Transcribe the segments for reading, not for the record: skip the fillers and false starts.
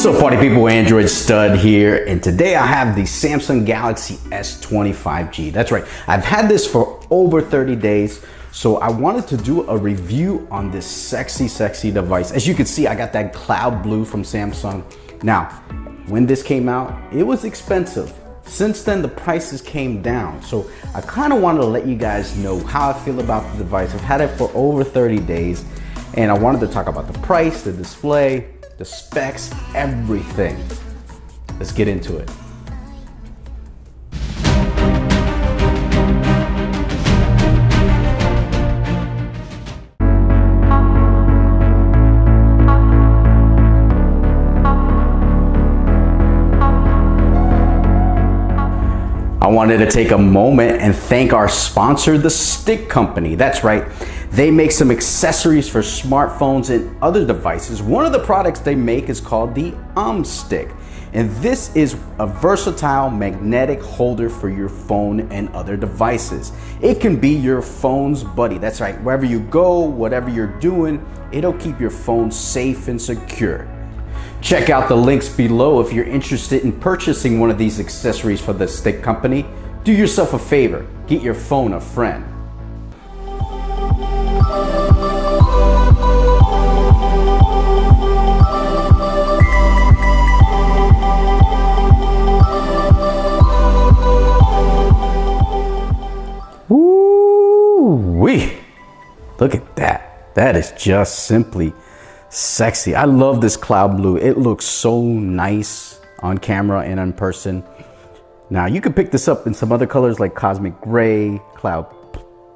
What's up, party people? Android Stud here, and today I have the Samsung Galaxy S20 5G. That's right, I've had this for over 30 days, so I wanted to do a review on this sexy device. As you can see, I got that cloud blue from Samsung. Now, when this came out, it was expensive. Since then, the prices came down, so I kind of wanted to let you guys know how I feel about the device. I've had it for over 30 days, and I wanted to talk about the price, the display, the specs, everything. Let's get into it. I wanted to take a moment and thank our sponsor, the Stick Company. That's right, they make some accessories for smartphones and other devices. One of the products they make is called the IMStick, and this is a versatile magnetic holder for your phone and other devices. It can be your phone's buddy. That's right, wherever you go, whatever you're doing, it'll keep your phone safe and secure. Check out the links below if you're interested in purchasing one of these accessories for the Stick Company. Do yourself a favor, get your phone a friend. Woo-wee! Look at that. That is just simply sexy. I love this cloud blue. It looks so nice on camera and in person. Now you can pick this up in some other colors like cosmic gray, cloud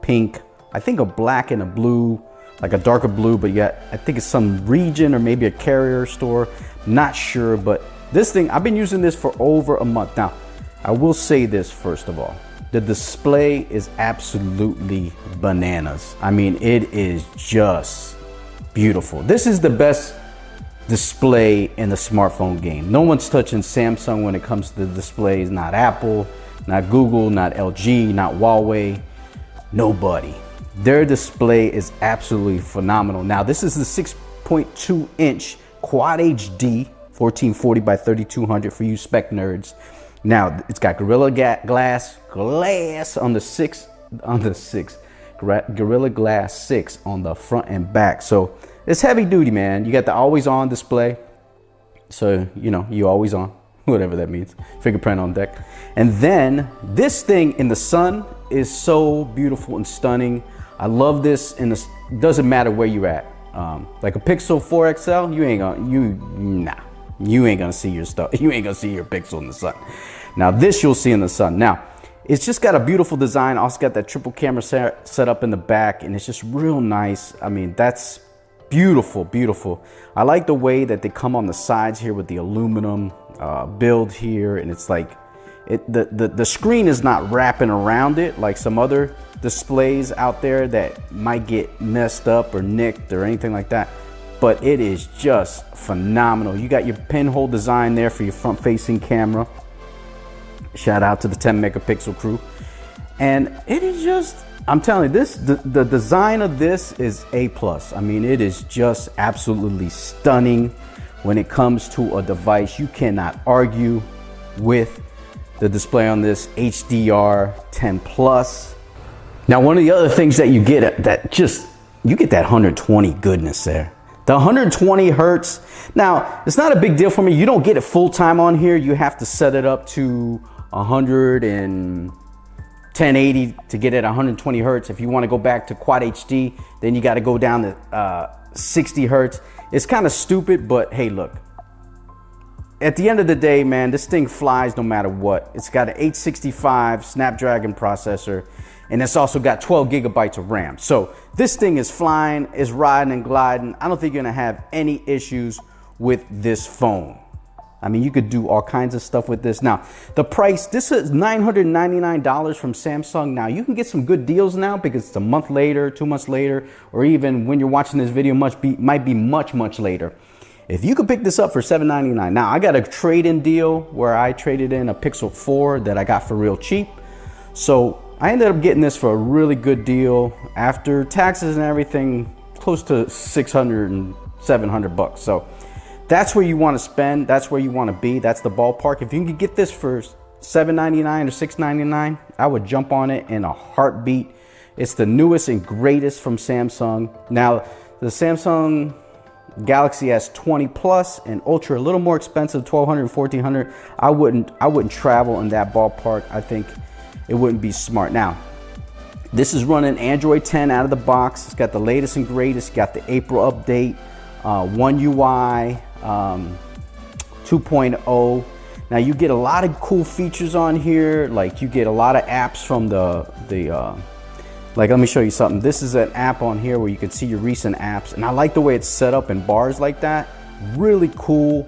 pink, I think a black and a blue, like a darker blue, but yet I think it's some region or maybe a carrier store, not sure. But this thing, I've been using this for over a month now. I will say this first of all, the display is absolutely bananas. I mean, it is just beautiful. This is the best display in the smartphone game. No one's touching Samsung when it comes to the displays. Not Apple, not Google, not LG, not Huawei. Nobody. Their display is absolutely phenomenal. Now, this is the 6.2 inch Quad HD 1440 by 3200 for you spec nerds. Now, it's got Gorilla Glass on the Gorilla Glass 6 on the front and back. So it's heavy duty, man. You got the always on display, so you know you always on, whatever that means. Fingerprint on deck. And then this thing in the sun is so beautiful and stunning. I love this. Doesn't matter where you're at. Like a Pixel 4 XL, you ain't gonna see your stuff. You ain't gonna see your Pixel in the sun. Now this you'll see in the sun. Now, it's just got a beautiful design. Also got that triple camera set up in the back, and it's just real nice. I mean, that's beautiful. I like the way that they come on the sides here with the aluminum build here, and it's like the screen is not wrapping around it like some other displays out there that might get messed up or nicked or anything like that. But it is just phenomenal. You got your pinhole design there for your front-facing camera. Shout out to the 10 megapixel crew. And it is just, I'm telling you, the design of this is A+. I mean, it is just absolutely stunning when it comes to a device. You cannot argue with the display on this HDR 10 Plus. Now, one of the other things that you get you get that 120 goodness there. The 120 hertz. Now, it's not a big deal for me. You don't get it full time on here. You have to set it up to 1080 to get it 120 hertz. If you want to go back to Quad HD, then you got to go down to 60 hertz. It's kind of stupid, but hey, look. At the end of the day, man, this thing flies no matter what. It's got an 865 Snapdragon processor, and it's also got 12 gigabytes of RAM. So this thing is flying, is riding and gliding. I don't think you're gonna have any issues with this phone. I mean, you could do all kinds of stuff with this. Now, the price, this is $999 from Samsung. Now, you can get some good deals now because it's a month later, 2 months later, or even when you're watching this video, might be much later. If you could pick this up for $799. Now, I got a trade-in deal where I traded in a Pixel 4 that I got for real cheap. So I ended up getting this for a really good deal. After taxes and everything, close to 600 and 700 bucks. So that's where you want to spend. That's where you want to be. That's the ballpark. If you can get this for $799 or $699, I would jump on it in a heartbeat. It's the newest and greatest from Samsung. Now, the Samsung Galaxy S20 Plus and Ultra, a little more expensive, $1,200, $1,400. I wouldn't travel in that ballpark. I think it wouldn't be smart. Now, this is running Android 10 out of the box. It's got the latest and greatest. Got the April update, One UI 2.0. Now you get a lot of cool features on here. Like you get a lot of apps from like, let me show you something. This is an app on here where you can see your recent apps. And I like the way it's set up in bars like that. Really cool.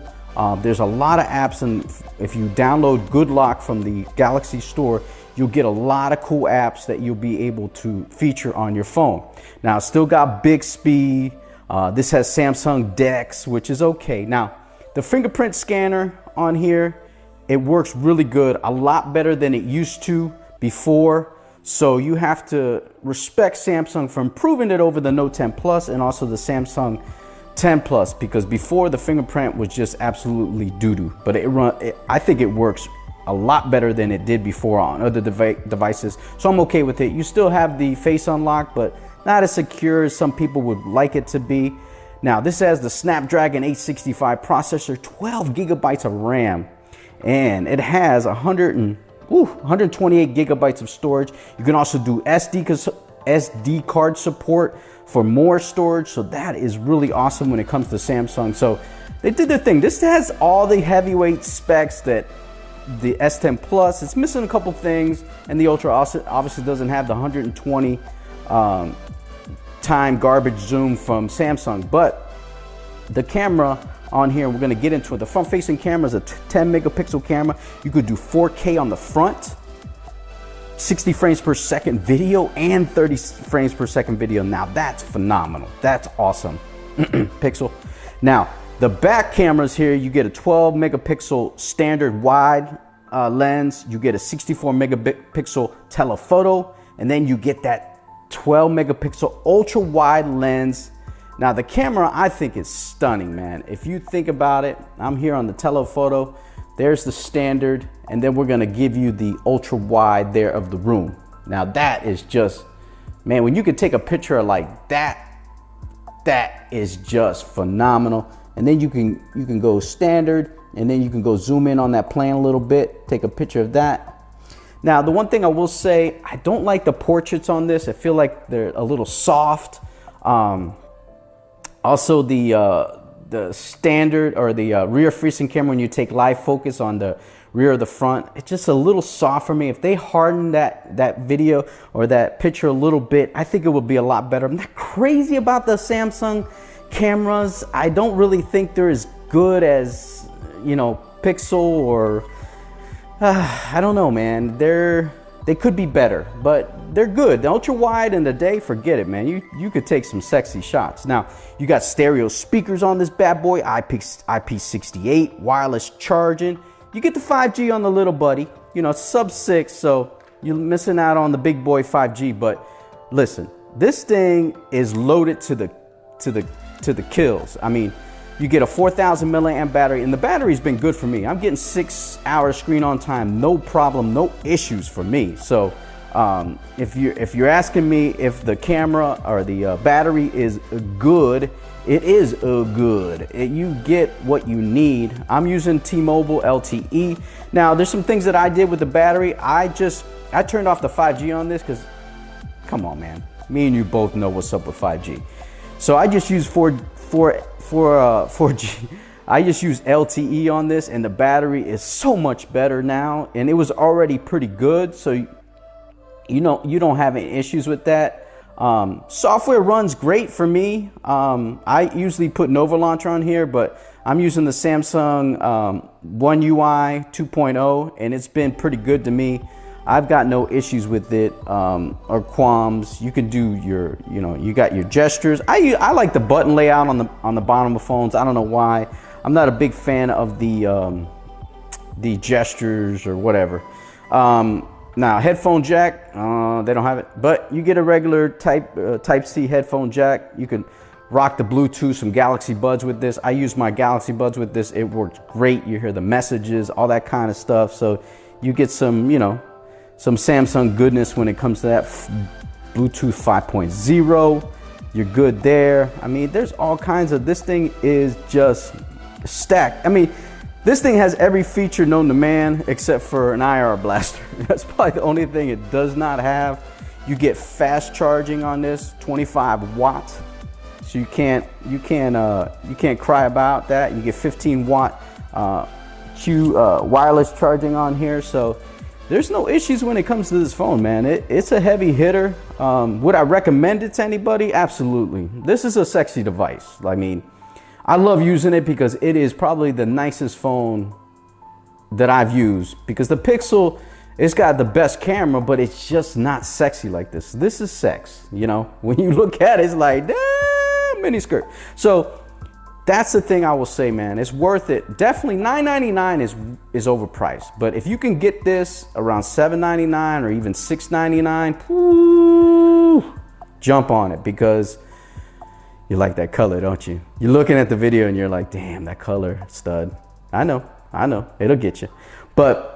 There's a lot of apps, and if you download Good Lock from the Galaxy Store, you'll get a lot of cool apps that you'll be able to feature on your phone. Now, it's still got Bixby. This has Samsung DeX, which is okay. Now, the fingerprint scanner on here, it works really good. A lot better than it used to before. So you have to respect Samsung for improving it over the Note 10 Plus and also the Samsung 10 Plus, because before the fingerprint was just absolutely doo-doo. But I think it works a lot better than it did before on other devices. So I'm okay with it. You still have the face unlock, but not as secure as some people would like it to be. Now, this has the Snapdragon 865 processor, 12 gigabytes of RAM, and it has 128 gigabytes of storage. You can also do SD card support for more storage. So that is really awesome when it comes to Samsung. So they did their thing. This has all the heavyweight specs that the S10 Plus. It's missing a couple things, and the Ultra also obviously doesn't have the 120 time garbage zoom from Samsung. But the camera on here, we're going to get into it. The front facing camera is a 10 megapixel camera. You could do 4K on the front, 60 frames per second video, and 30 frames per second video. Now that's phenomenal. That's awesome. Pixel. Now the back cameras here, you get a 12 megapixel standard wide lens. You get a 64 megapixel telephoto, and then you get that 12 megapixel ultra wide lens. Now the camera, I think, is stunning, man. If you think about it, I'm here on the telephoto. There's the standard, and then we're gonna give you the ultra wide there of the room. Now that is just, man, when you can take a picture like that, that is just phenomenal. And then you can go standard, and then you can go zoom in on that plane a little bit, take a picture of that. Now, the one thing I will say, I don't like the portraits on this. I feel like they're a little soft. Also, the standard or the rear facing camera, when you take live focus on the rear of the front, it's just a little soft for me. If they harden that video or that picture a little bit, I think it would be a lot better. I'm not crazy about the Samsung cameras. I don't really think they're as good as, you know, Pixel or I don't know, man. They could be better, but they're good. The ultra wide in the day, forget it, man. You could take some sexy shots. Now, you got stereo speakers on this bad boy, IP68, wireless charging. You get the 5G on the little buddy. You know, it's sub 6, so you're missing out on the big boy 5G. But listen, this thing is loaded to the kills. I mean, you get a 4,000 milliamp battery, and the battery's been good for me. I'm getting 6 hours screen on time, no problem, no issues for me. So if you're asking me if the camera or the battery is good, it is good. You get what you need. I'm using T-Mobile LTE. Now, there's some things that I did with the battery. I turned off the 5G on this because, come on, man. Me and you both know what's up with 5G. So I just use 4G. I just use LTE on this, and the battery is so much better now, and it was already pretty good, so you know you don't have any issues with that. Software runs great for me. I usually put Nova Launcher on here, but I'm using the Samsung One UI 2.0, and it's been pretty good to me. I've got no issues with it or qualms. You can do your, you know, you got your gestures. I like the button layout on the bottom of phones. I don't know why. I'm not a big fan of the gestures or whatever. Now, headphone jack, they don't have it, but you get a regular Type C headphone jack. You can rock the Bluetooth, some Galaxy Buds with this. I use my Galaxy Buds with this. It works great. You hear the messages, all that kind of stuff. So you get some, you know, some Samsung goodness when it comes to that. Bluetooth 5.0, you're good there. I mean, there's all kinds of, this thing is just stacked. I mean, this thing has every feature known to man except for an IR blaster. That's probably the only thing it does not have. You get fast charging on this, 25 watts. So you can't cry about that. You get 15 watt wireless charging on here. So there's no issues when it comes to this phone, man. It's a heavy hitter. Would I recommend it to anybody? Absolutely. This is a sexy device. I mean, I love using it because it is probably the nicest phone that I've used, because the Pixel, it's got the best camera, but it's just not sexy like this. This is sex, you know? When you look at it, it's like, damn, mini skirt. So that's the thing I will say, man. It's worth it. Definitely $999 is overpriced. But if you can get this around $799 or even $699, whoo, jump on it, because you like that color, don't you? You're looking at the video and you're like, damn, that color, stud. I know, it'll get you. But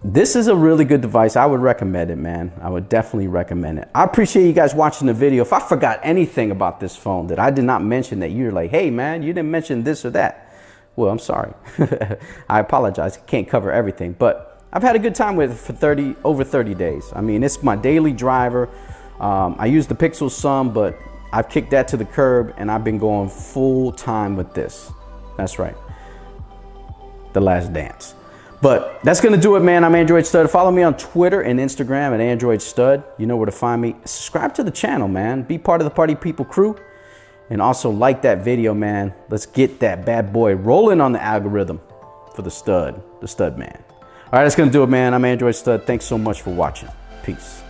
this is a really good device. I would recommend it, man. I would definitely recommend it. I appreciate you guys watching the video. If I forgot anything about this phone that I did not mention, that you're like, hey man, you didn't mention this or that, well, I'm sorry. I apologize. I can't cover everything, but I've had a good time with it for over 30 days. I mean, it's my daily driver. I use the Pixel some, but I've kicked that to the curb and I've been going full time with this. That's right. The last dance. But that's going to do it, man. I'm Android Stud. Follow me on Twitter and Instagram at Android Stud. You know where to find me. Subscribe to the channel, man. Be part of the Party People crew. And also like that video, man. Let's get that bad boy rolling on the algorithm for the Stud man. All right, that's going to do it, man. I'm Android Stud. Thanks so much for watching. Peace.